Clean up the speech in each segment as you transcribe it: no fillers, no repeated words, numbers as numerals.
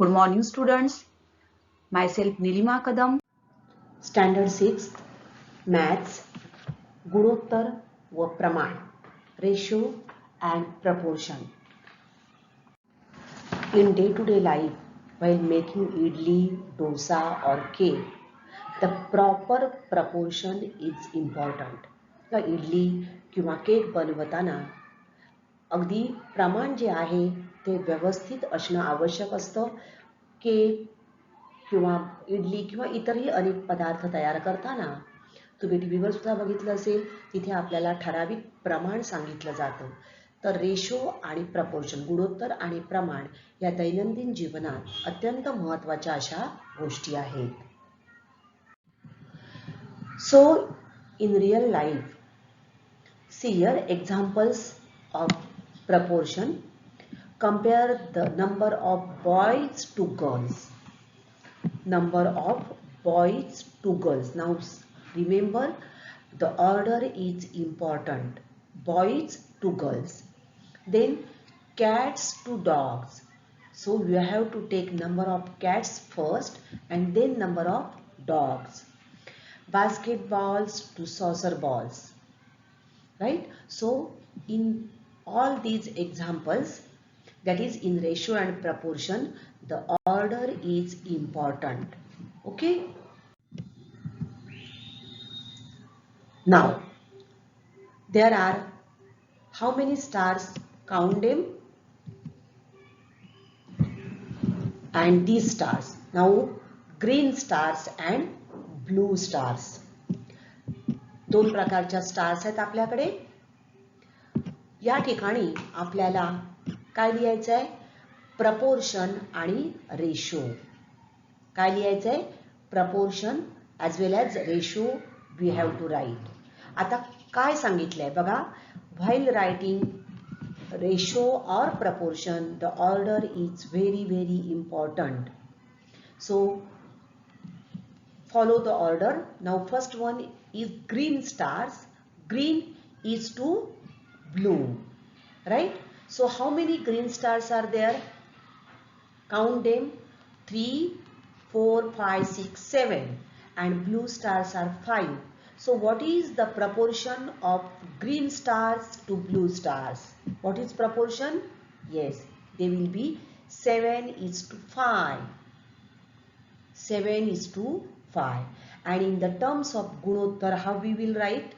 Good morning, students. Myself Nilima Kadam. Standard 6 maths गुणोत्तर व प्रमाण ratio and proportion. In day-to-day life, while making idli, dosa or cake, the proper proportion is important. तर इडली किंवा cake बनवताना अगदी प्रमाण जे आहे ते व्यवस्थित असणं आवश्यक असतं. केक किंवा इडली किंवा इतरही अनेक पदार्थ तयार करताना तुम्ही टीव्हीवर सुद्धा बघितलं असेल, तिथे आपल्याला ठराविक प्रमाण सांगितलं जातं. तर रेशो आणि प्रपोर्शन गुणोत्तर आणि प्रमाण या दैनंदिन जीवनात अत्यंत महत्त्वाच्या अशा गोष्टी आहेत. So in real life see here examples of proportion. Compare the number of boys to girls. Number of boys to girls. Now remember the order is important. Boys to girls. Then cats to dogs. So you have to take number of cats first and then number of dogs. Basketballs to saucer balls. Right? So in all these examples, that is in ratio and proportion, the order is important. Okay? Now there are how many stars? Count them. And these stars. Now green stars and blue stars. दोन प्रकारच्या stars आहेत आपल्याकडे. या ठिकाणी आपल्याला काय लिहायचं आहे? प्रपोर्शन आणि रेशो. काय लिहायचं आहे? Proportion as well as ratio we have to write. आता काय सांगितलंय बघा, व्हाईल रायटिंग रेशो और proportion the order is very very important. So follow the order. Now first one is green stars. Green is to blue, right? So how many green stars are there? Count them. 3, 4, 5, 6, 7 and blue stars are 5. So what is the proportion of green stars to blue stars? What is proportion? Yes, they will be 7 is to 5. 7 is to 5. And in the terms of gunottar, how we will write?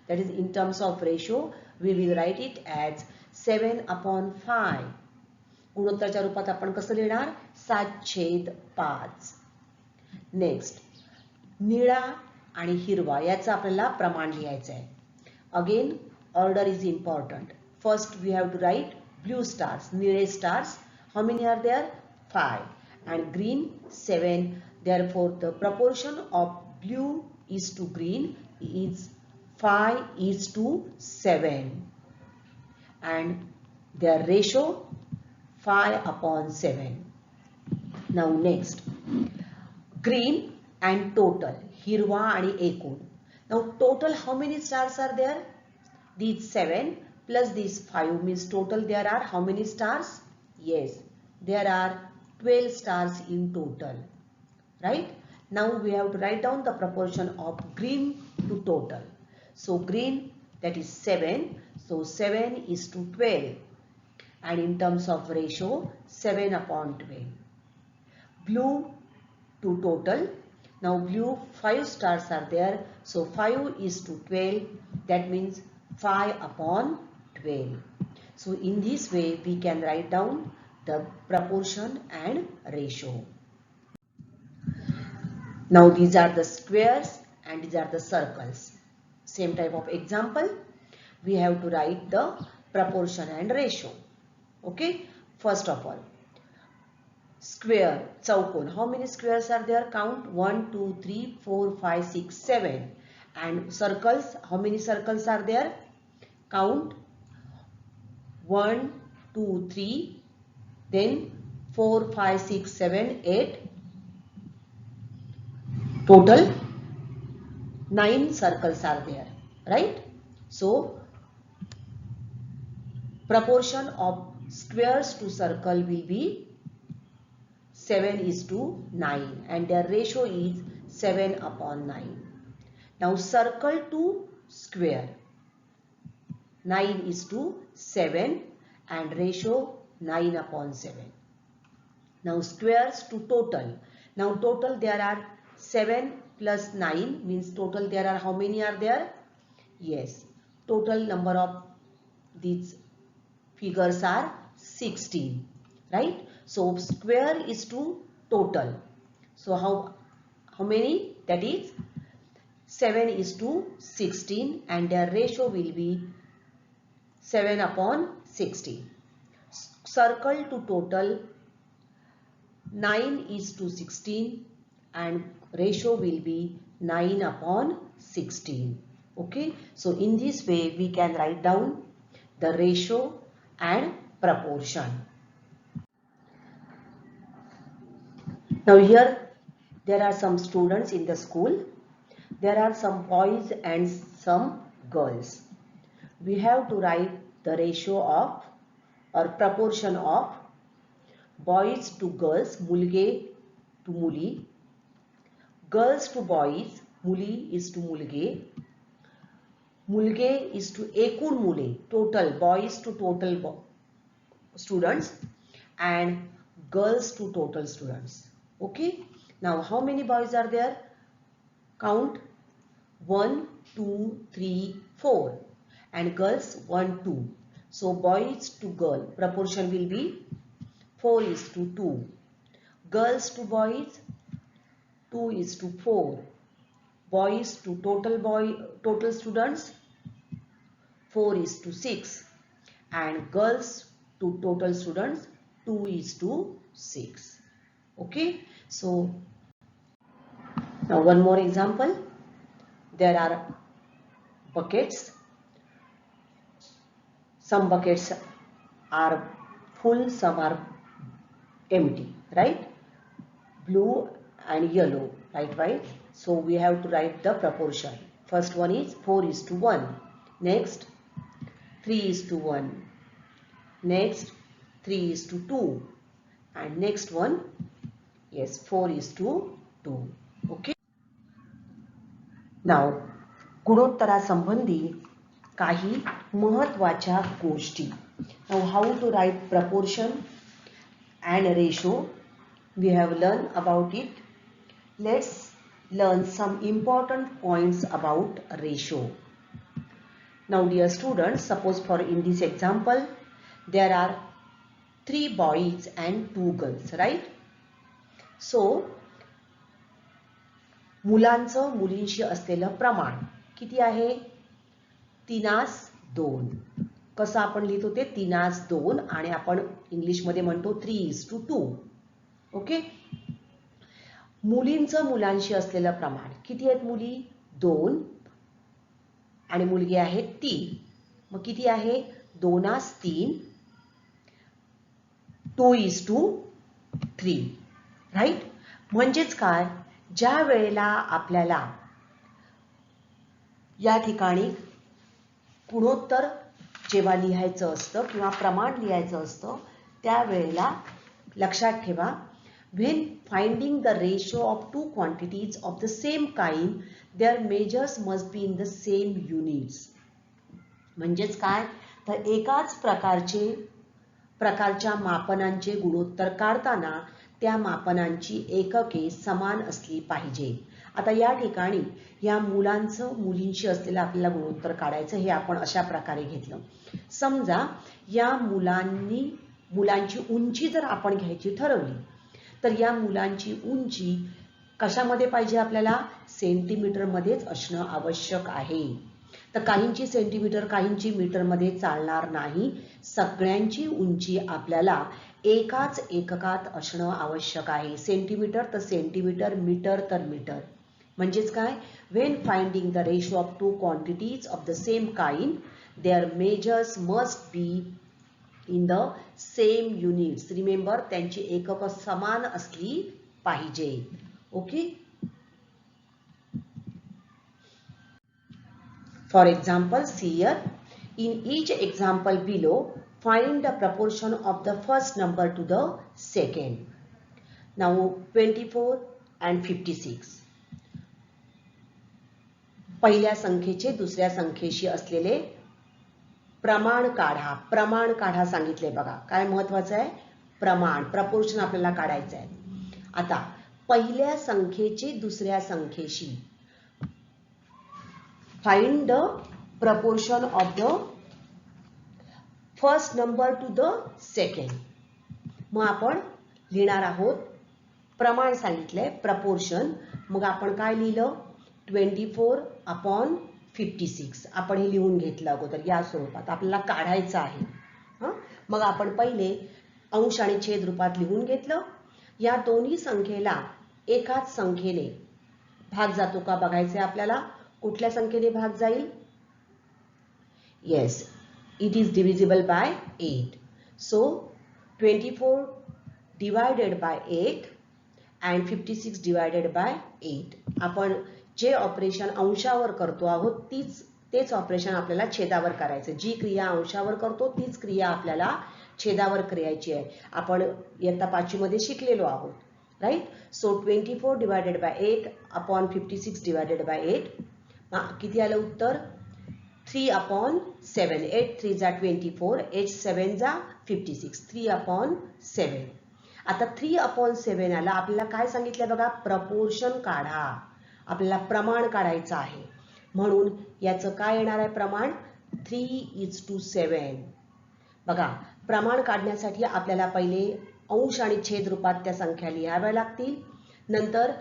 That is in terms of ratio, we will write it as 7 upon 5. गुणोत्तरच्या रूपात आपण कसं लिहिणार? 7/5. Next निळा आणि हिरवा याचं आपल्याला प्रमाण लिहायचं आहे. Again order is important. First we have to write blue stars. निळे stars how many are there? 5 and green 7. Therefore the proportion of blue is to green is 5 is to 7 and their ratio 5 upon 7. Now next green and total. Hirwa आणि एकूण. Now total how many stars are there? These 7 plus these 5 means total there are how many stars? Yes, there are 12 stars in total. Right? Now we have to write down the proportion of green to total. So green, that is 7. So 7 is to 12. And in terms of ratio, 7 upon 12. Blue to total. Now blue 5 stars are there. So 5 is to 12. That means 5 upon 12. So in this way we can write down the proportion and ratio. Now these are the squares and these are the circles. Same type of example. We have to write the proportion and ratio. Okay. First of all, square, chaukon. How many squares are there? Count 1, 2, 3, 4, 5, 6, 7. And circles, how many circles are there? Count 1, 2, 3, then 4, 5, 6, 7, 8. Total 9 circles are there, right? So proportion of squares to circle will be 7:9 and their ratio is 7/9. Now circle to square. 9:7 and ratio 9/7. Now squares to total. Now total there are 7 plus 9 means total there are how many are there? Yes, total number of these figures are 16, right? So square is to total. So how many? That is 7:16 and their ratio will be 7/16. Circle to total. 9:16 and ratio will be 9/16. Okay, so in this way we can write down the ratio and proportion. Now here there are some students in the school. There are some boys and some girls. We have to write the ratio of or proportion of boys to girls, मुलगे to मुली, girls to boys, मुली is to मुलगे, मुलगे is to एकूण मुले, total boys to total students, and girls to total students. Okay, now how many boys are there? Count 1, 2, 3, 4 and girls 1, 2. So boys to girl proportion will be 4:2. Girls to boys 2:4. Boys to total students 4:6 and girls to total students 2:6. Okay, so now one more example. There are buckets. Some buckets are full, some are empty, right? Blue and yellow, right? So we have to write the proportion. First one is 4:1. Next 3:1. Next 3:2. And next one, yes, 4:2. Okay. Now गुणोत्तरासंबंधी काही महत्त्वाच्या गोष्टी. Now how to write proportion and ratio, we have learned about it. Let's learn some important points about ratio. Now dear students, suppose for in this example there are 3 boys and 2 girls, right? So मुलांचं मुलींशी असलेलं प्रमाण किती आहे? 3:2. कसं आपण लिहितो ते 3:2 आणि आपण इंग्लिश मध्ये म्हणतो 3:2. ओके, मुलींचं मुलांशी असलेलं प्रमाण किती आहेत? मुली 2 आणि मुलगी आहे 3. मग किती आहे? 2:3 2:3, राईट? म्हणजेच काय, ज्या वेळेला आपल्याला या ठिकाणी गुणोत्तर जेव्हा लिहायचं असतं किंवा प्रमाण लिहायचं असतं त्यावेळेला लक्षात ठेवा, when finding the ratio of two quantities of the same kind, their measures must be in the same units. म्हणजेच काय, तर एकाच प्रकारच्या मापनांचे गुणोत्तर काढताना त्या मापनांची एकके समान असली पाहिजे. आता या ठिकाणी या मुलांचं मुलींशी असलेलं आपल्याला गुणोत्तर काढायचं, हे आपण अशा प्रकारे घेतलं. समजा या मुलांची उंची जर आपण घ्यायची ठरवली तर या मुलांची उंची कशामध्ये पाहिजे? आपल्याला सेंटीमीटर मध्येच असणं आवश्यक आहे. तर काहींची सेंटीमीटर काहींची मीटर मध्ये चालणार नाही. सगळ्यांची उंची आपल्याला एकाच एककात असणं आवश्यक आहे. सेंटीमीटर तर सेंटीमीटर, मीटर तर मीटर. म्हणजेच काय, when finding the ratio of two quantities of the same kind, their measures must be in the same units. Remember, त्यांची एकक समान असली पाहिजे. Okay. For example, see here, in each example below, find the proportion of the first number to the second. Now 24 and 56. पहिल्या संख्येचे दुसऱ्या संख्येशी असलेले प्रमाण काढा. प्रमाण काढा सांगितले बघा. काय महत्वाचं आहे? प्रमाण, प्रपोर्शन आपल्याला काढायचं आहे. आता पहिल्या संख्येचे दुसऱ्या संख्येशी find the proportion of the first number to the second. मग आपण लिहिणार आहोत, प्रमाण सांगितलंय प्रपोर्शन. मग आपण काय लिहिलं? 24/56. आपण हे लिहून घेतलं अगोदर या स्वरूपात. आपल्याला काढायचं आहे. मग आपण पहिले अंश आणि छेद रूपात लिहून घेतलं. या दोन्ही संख्येला एकाच संख्येने भाग जातो का बघायचे आपल्याला. कुठल्या संख्येने भाग जाईल? Yes, it is divisible by 8. So 24 divided by 8 and 56 divided by 8. आपण जे ऑपरेशन अंशावर करतो आहोत तेच ऑपरेशन आपल्याला छेदावर करायचं. जी क्रिया अंशावर करतो तीच क्रिया आपल्याला छेदावर करायची आहे. आपण इयत्ता 5वी मध्ये शिकलेलो आहोत, right. So 24 divided by 8 upon 56 divided by 8. किती आलं उत्तर? 3/7. 8 3 जा 24, 8 7 जा 56, 3/7. आता 3/7 आला. आपल्याला काय सांगितलं बघा? प्रपोर्शन काढा. आपल्याला प्रमाण काढायचं आहे. म्हणून याचं काय येणार आहे प्रमाण? 3:7. बघा, प्रमाण काढण्यासाठी आपल्याला पहिले अंश आणि छेद रूपात त्या संख्या लिहाव्या लागतील. नंतर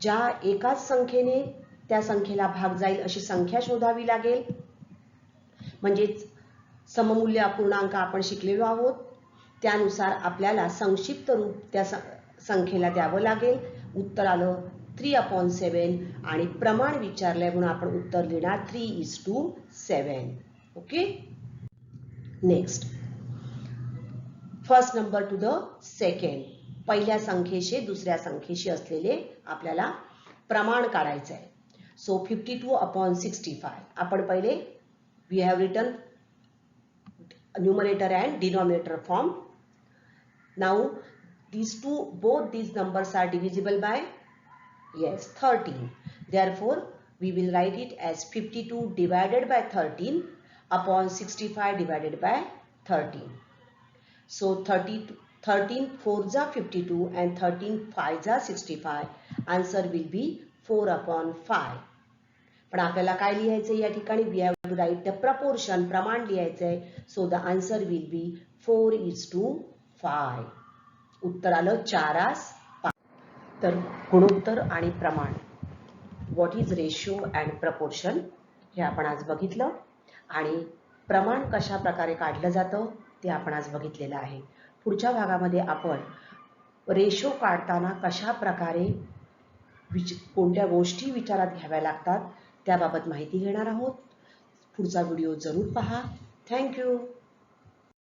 ज्या एकाच संख्येने त्या संख्येला भाग जाईल अशी संख्या शोधावी लागेल. म्हणजेच सममूल्य अपूर्णांक आपण शिकलेलो आहोत. त्यानुसार आपल्याला संक्षिप्त रूप त्या संख्येला द्यावं लागेल. उत्तर आलं 3/7 आणि प्रमाण विचारलंय म्हणून आपण उत्तर लिहिणार 3:7. Okay. Next, first number to the second. पहिल्या संख्येशी दुसऱ्या संख्येशी असलेले आपल्याला प्रमाण काढायचं आहे. सो 52/65. आपण पहिले we have written numerator and denominator form. Now both these numbers are divisible by 13. Therefore we will write it as 52 divided by 13 upon 65 divided by 13. So 13 4 जा 52 and 13 5 जा 65. Answer will be 4/5. पण आपल्याला काय लिहायचं या ठिकाणी? We have to write the proportion, प्रमाण लिहायचंय. So the answer will be 4:5. उत्तर आलं 4:5. तर गुणोत्तर आणि प्रमाण, what is ratio and proportion, हे आपण आज बघितलं. आणि प्रमाण कशा प्रकारे काढलं जातं ते आपण आज बघितलेलं आहे. पुढच्या भागामध्ये आपण रेशो काढताना कशा प्रकारे कोणत्या गोष्टी विचारात घ्याव्या लागतात त्याबाबत माहिती घेणार आहोत. पुढचा व्हिडिओ जरूर पहा. थँक्यू.